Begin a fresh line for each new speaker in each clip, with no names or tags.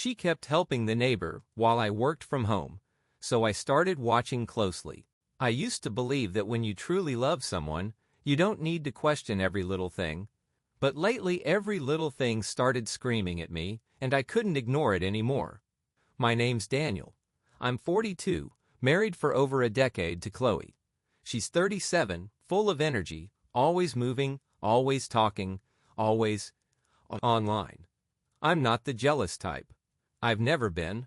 She kept helping the neighbor while I worked from home, so I started watching closely. I used to believe that when you truly love someone, you don't need to question every little thing. But lately every little thing started screaming at me, and I couldn't ignore it anymore. My name's Daniel. I'm 42, married for over a decade to Chloe. She's 37, full of energy, always moving, always talking, always online. I'm not the jealous type. I've never been.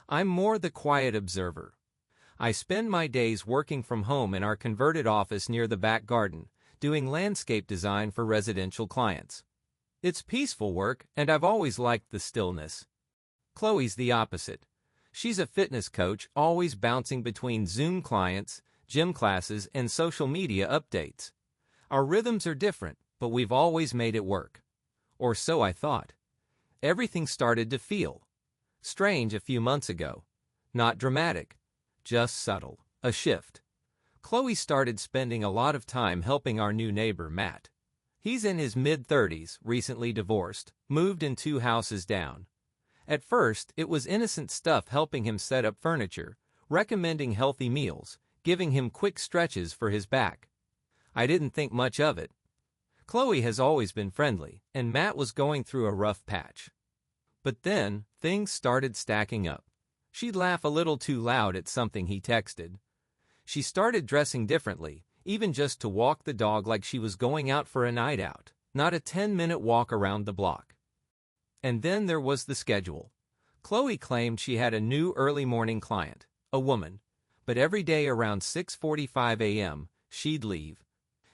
I'm more the quiet observer. I spend my days working from home in our converted office near the back garden, doing landscape design for residential clients. It's peaceful work, and I've always liked the stillness. Chloe's the opposite. She's a fitness coach, always bouncing between Zoom clients, gym classes, and social media updates. Our rhythms are different, but we've always made it work. Or so I thought. Everything started to feel strange a few months ago. Not dramatic, just subtle, a shift. Chloe started spending a lot of time helping our new neighbor, Matt. He's in his mid-30s, recently divorced, moved in 2 houses down. At first, it was innocent stuff, helping him set up furniture, recommending healthy meals, giving him quick stretches for his back. I didn't think much of it. Chloe has always been friendly, and Matt was going through a rough patch. But then, things started stacking up. She'd laugh a little too loud at something he texted. She started dressing differently, even just to walk the dog like she was going out for a night out, not a 10-minute walk around the block. And then there was the schedule. Chloe claimed she had a new early morning client, a woman, but every day around 6:45 a.m., she'd leave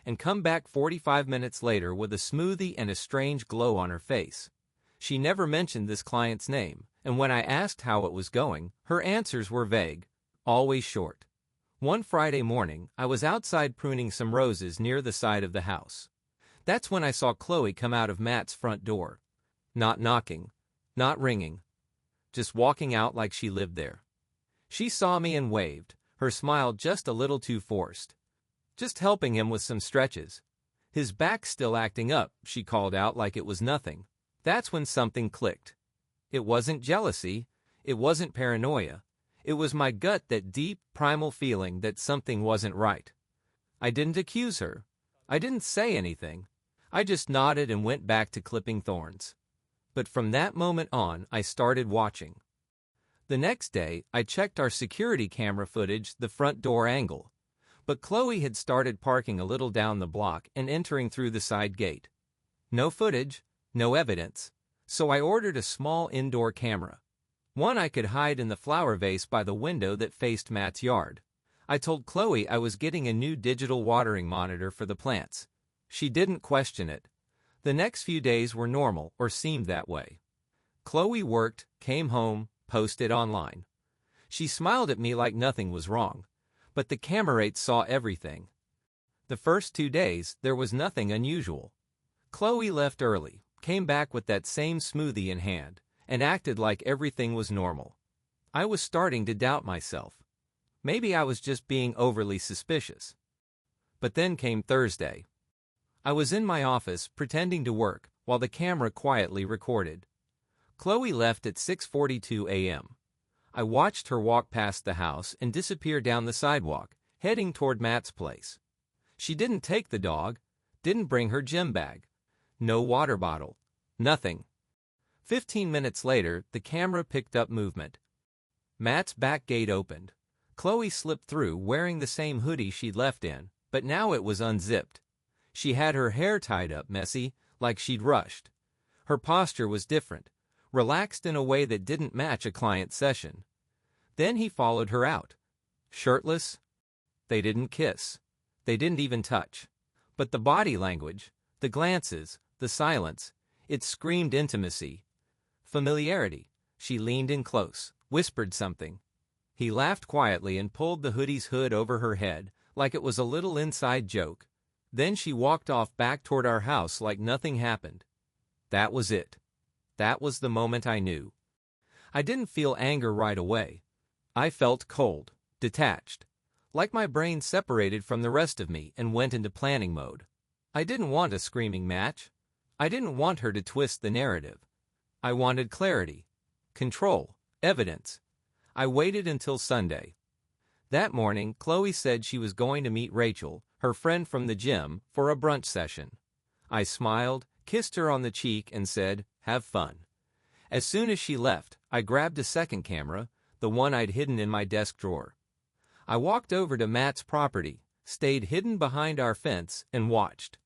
and come back 45 minutes later with a smoothie and a strange glow on her face. She never mentioned this client's name, and when I asked how it was going, her answers were vague, always short. One Friday morning, I was outside pruning some roses near the side of the house. That's when I saw Chloe come out of Matt's front door. Not knocking, not ringing, just walking out like she lived there. She saw me and waved, her smile just a little too forced. Just helping him with some stretches. His back's still acting up, she called out like it was nothing. That's when something clicked. It wasn't jealousy, it wasn't paranoia. It was my gut, that deep, primal feeling that something wasn't right. I didn't accuse her. I didn't say anything. I just nodded and went back to clipping thorns. But from that moment on, I started watching. The next day, I checked our security camera footage, the front door angle. But Chloe had started parking a little down the block and entering through the side gate. No footage, no evidence. So I ordered a small indoor camera. One I could hide in the flower vase by the window that faced Matt's yard. I told Chloe I was getting a new digital watering monitor for the plants. She didn't question it. The next few days were normal, or seemed that way. Chloe worked, came home, posted online. She smiled at me like nothing was wrong. But the camerates saw everything. The first 2 days, there was nothing unusual. Chloe left early, came back with that same smoothie in hand, and acted like everything was normal. I was starting to doubt myself. Maybe I was just being overly suspicious. But then came Thursday. I was in my office, pretending to work, while the camera quietly recorded. Chloe left at 6:42 a.m. I watched her walk past the house and disappear down the sidewalk, heading toward Matt's place. She didn't take the dog, didn't bring her gym bag. No water bottle. Nothing. 15 minutes later, the camera picked up movement. Matt's back gate opened. Chloe slipped through wearing the same hoodie she'd left in, but now it was unzipped. She had her hair tied up messy, like she'd rushed. Her posture was different, relaxed in a way that didn't match a client session. Then he followed her out. Shirtless? They didn't kiss. They didn't even touch. But the body language, the glances, the silence, it screamed intimacy. Familiarity. She leaned in close, whispered something. He laughed quietly and pulled the hoodie's hood over her head, like it was a little inside joke. Then she walked off back toward our house like nothing happened. That was it. That was the moment I knew. I didn't feel anger right away. I felt cold, detached, like my brain separated from the rest of me and went into planning mode. I didn't want a screaming match. I didn't want her to twist the narrative. I wanted clarity, Control. Evidence. I waited until Sunday. That morning, Chloe said she was going to meet Rachel, her friend from the gym, for a brunch session. I smiled, kissed her on the cheek, and said, "Have fun." As soon as she left, I grabbed a second camera, the one I'd hidden in my desk drawer. I walked over to Matt's property, stayed hidden behind our fence, and watched.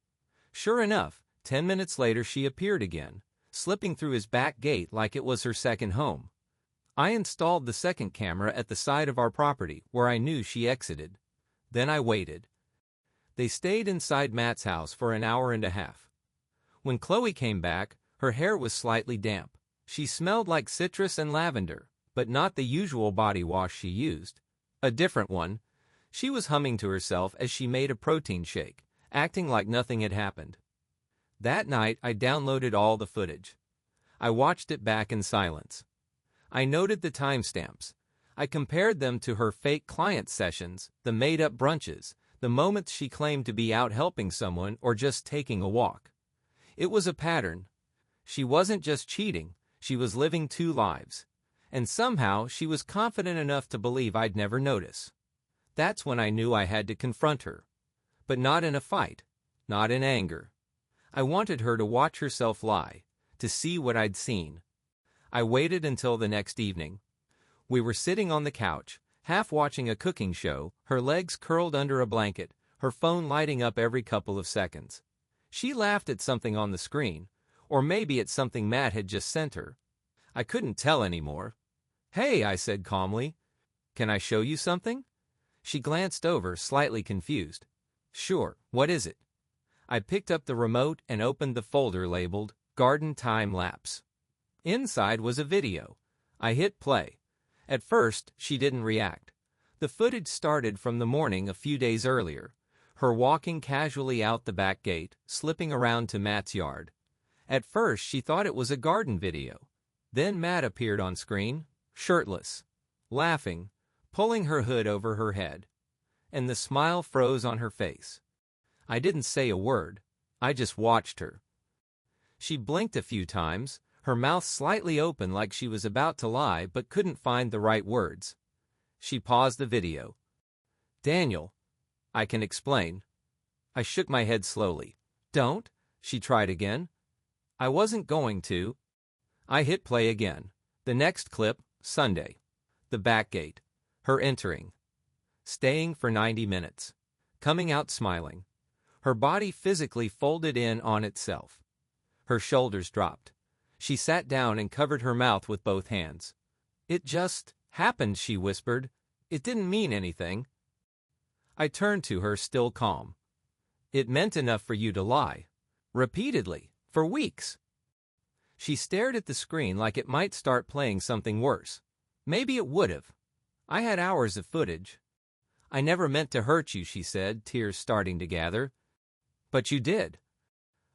Sure enough, 10 minutes later she appeared again, slipping through his back gate like it was her second home. I installed the second camera at the side of our property, where I knew she exited. Then I waited. They stayed inside Matt's house for an hour and a half. When Chloe came back, her hair was slightly damp. She smelled like citrus and lavender, but not the usual body wash she used. A different one. She was humming to herself as she made a protein shake, acting like nothing had happened. That night, I downloaded all the footage. I watched it back in silence. I noted the timestamps. I compared them to her fake client sessions, the made-up brunches, the moments she claimed to be out helping someone or just taking a walk. It was a pattern. She wasn't just cheating, she was living two lives. And somehow she was confident enough to believe I'd never notice. That's when I knew I had to confront her. But not in a fight, not in anger. I wanted her to watch herself lie, to see what I'd seen. I waited until the next evening. We were sitting on the couch, half watching a cooking show, her legs curled under a blanket, her phone lighting up every couple of seconds. She laughed at something on the screen, or maybe at something Matt had just sent her. I couldn't tell anymore. "Hey," I said calmly. "Can I show you something?" She glanced over, slightly confused. "Sure, what is it?" I picked up the remote and opened the folder labeled Garden Time Lapse. Inside was a video. I hit play. At first, she didn't react. The footage started from the morning a few days earlier, her walking casually out the back gate, slipping around to Matt's yard. At first, she thought it was a garden video. Then Matt appeared on screen, shirtless, laughing, pulling her hood over her head. And the smile froze on her face. I didn't say a word. I just watched her. She blinked a few times, her mouth slightly open like she was about to lie but couldn't find the right words. She paused the video. "Daniel, I can explain." I shook my head slowly. "Don't," she tried again. I wasn't going to. I hit play again. The next clip, Sunday. The back gate. Her entering. Staying for 90 minutes. Coming out smiling. Her body physically folded in on itself. Her shoulders dropped. She sat down and covered her mouth with both hands. "It just happened," she whispered. "It didn't mean anything." I turned to her, still calm. "It meant enough for you to lie. Repeatedly. For weeks." She stared at the screen like it might start playing something worse. Maybe it would have. I had hours of footage. "I never meant to hurt you," she said, tears starting to gather. "But you did."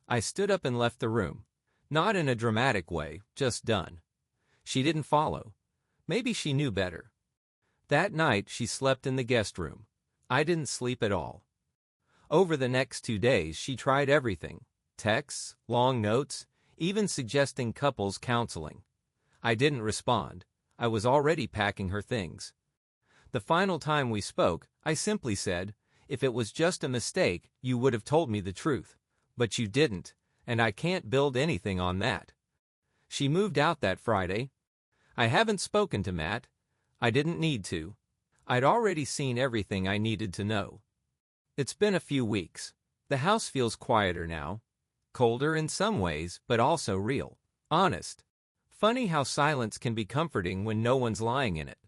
I stood up and left the room. Not in a dramatic way, just done. She didn't follow. Maybe she knew better. That night, she slept in the guest room. I didn't sleep at all. Over the next 2 days, she tried everything. Texts, long notes, even suggesting couples counseling. I didn't respond. I was already packing her things. The final time we spoke, I simply said, "If it was just a mistake, you would have told me the truth. But you didn't, and I can't build anything on that." She moved out that Friday. I haven't spoken to Matt. I didn't need to. I'd already seen everything I needed to know. It's been a few weeks. The house feels quieter now. Colder in some ways, but also real. Honest. Funny how silence can be comforting when no one's lying in it.